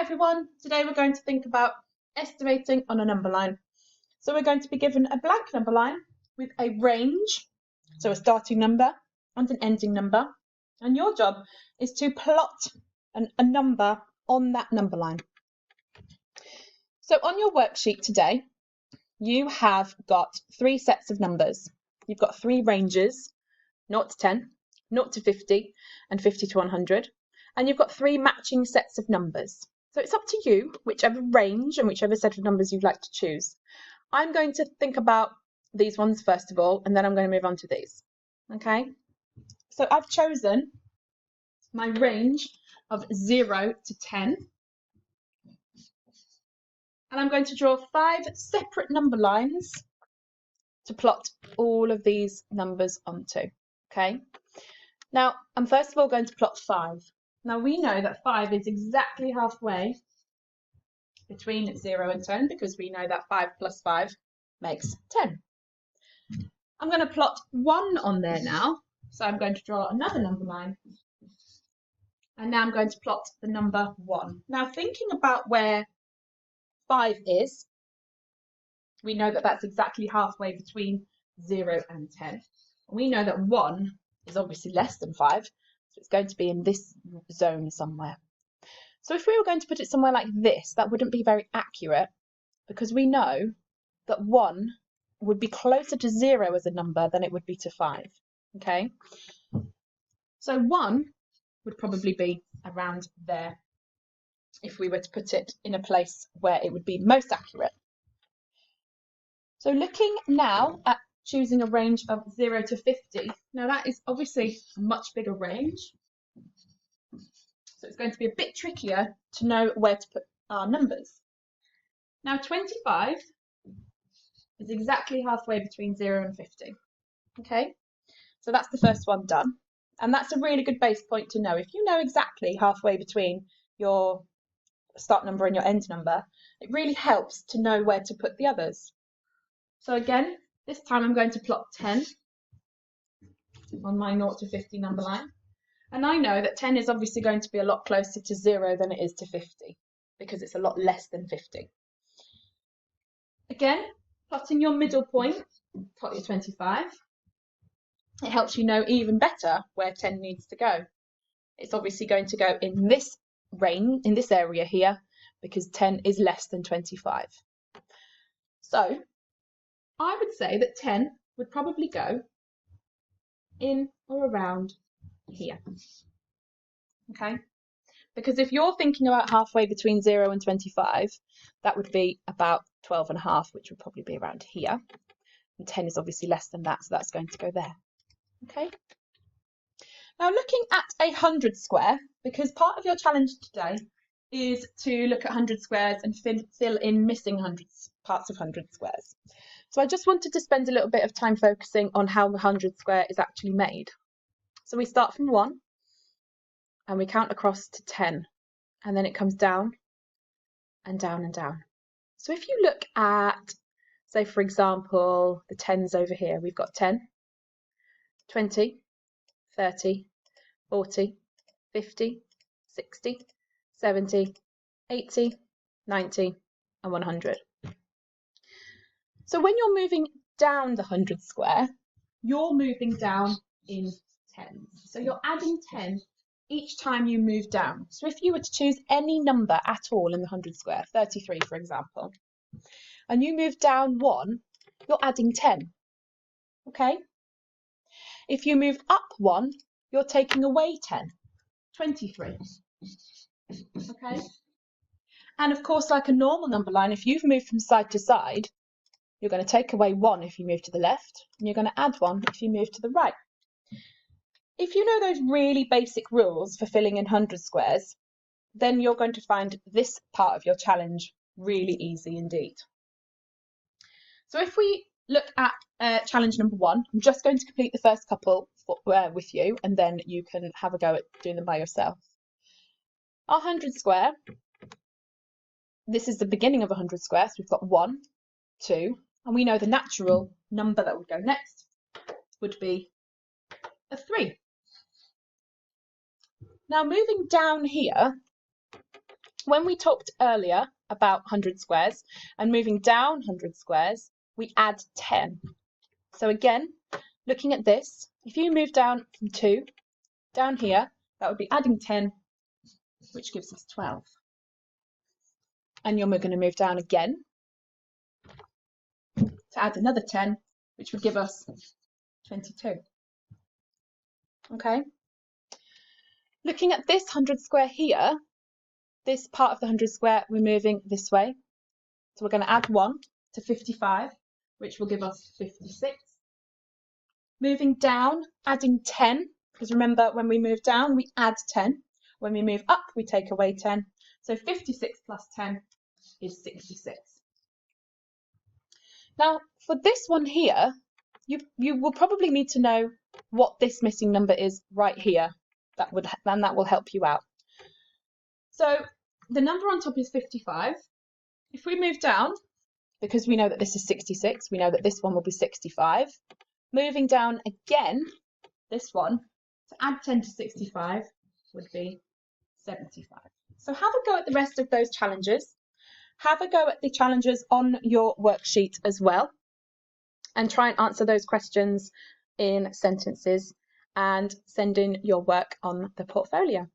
everyone, today we're going to think about estimating on a number line. So we're going to be given a blank number line with a range, so a starting number and an ending number, and your job is to plot a number on that number line. So on your worksheet today, you have got three sets of numbers. You've got three ranges, 0 to 10, 0 to 50, and 50 to 100, and you've got three matching sets of numbers. So it's up to you, whichever range and whichever set of numbers you'd like to choose. I'm going to think about these ones first of all, and then I'm going to move on to these. Okay, so I've chosen my range of 0 to 10. And I'm going to draw 5 separate number lines to plot all of these numbers onto. Okay, now I'm first of all going to plot 5. Now we know that 5 is exactly halfway between 0 and 10 because we know that 5 plus 5 makes 10. I'm going to plot 1 on there now. So I'm going to draw another number line. And now I'm going to plot the number 1. Now thinking about where 5 is, we know that that's exactly halfway between 0 and 10. We know that 1 is obviously less than 5, so it's going to be in this zone somewhere. So if we were going to put it somewhere like this, that wouldn't be very accurate because we know that 1 would be closer to 0 as a number than it would be to 5. Okay, so 1 would probably be around there if we were to put it in a place where it would be most accurate. So looking now at choosing a range of 0 to 50, now that is obviously a much bigger range. So it's going to be a bit trickier to know where to put our numbers. Now 25 is exactly halfway between 0 and 50. Okay, so that's the first one done. And that's a really good base point to know. If you know exactly halfway between your start number and your end number, it really helps to know where to put the others. So again, this time I'm going to plot 10 on my 0 to 50 number line. And I know that 10 is obviously going to be a lot closer to 0 than it is to 50 because it's a lot less than 50. Again, plotting your middle point, plot your 25. It helps you know even better where 10 needs to go. It's obviously going to go in this range, in this area here, because 10 is less than 25. So I would say that 10 would probably go in or around here. Okay, because if you're thinking about halfway between 0 and 25, that would be about 12.5, which would probably be around here. And 10 is obviously less than that, so that's going to go there. Okay. Now looking at 100 square, because part of your challenge today is to look at 100 squares and fill in missing parts of 100 squares. So I just wanted to spend a little bit of time focusing on how the 100 square is actually made. So we start from 1 and we count across to 10, and then it comes down and down and down. So if you look at, say for example, the 10s over here, we've got 10, 20, 30, 40, 50, 60, 70, 80, 90, and 100. So when you're moving down the 100 square, you're moving down in 10s. So you're adding 10 each time you move down. So if you were to choose any number at all in the 100 square, 33 for example, and you move down 1, you're adding 10. Okay? If you move up 1, you're taking away 10. 23. Okay? And of course, like a normal number line, if you've moved from side to side, you're going to take away 1 if you move to the left, and you're going to add 1 if you move to the right. If you know those really basic rules for filling in 100 squares, then you're going to find this part of your challenge really easy indeed. So if we look at challenge number 1, I'm just going to complete the first couple with you, and then you can have a go at doing them by yourself. Our 100 square, this is the beginning of 100 square, so we've got 1, 2, and we know the natural number that would go next would be a 3. Now moving down here, When we talked earlier about 100 squares and moving down 100 squares, we add 10. So again, looking at this, if you move down from 2, down here, that would be adding 10, which gives us 12. And you're going to move down again to add another 10, which would give us 22. Okay? Looking at this 100 square here, this part of the 100 square, we're moving this way. So we're going to add 1 to 55, which will give us 56. Moving down, adding 10, because remember when we move down, we add 10. When we move up, we take away 10. So 56 plus 10 is 66. Now, for this one here, you will probably need to know what this missing number is right here. That will help you out. So the number on top is 55. If we move down, because we know that this is 66, we know that this one will be 65. Moving down again, this one, to add 10 to 65 would be 75. So have a go at the rest of those challenges. Have a go at the challenges on your worksheet as well, and try and answer those questions in sentences and send in your work on the portfolio.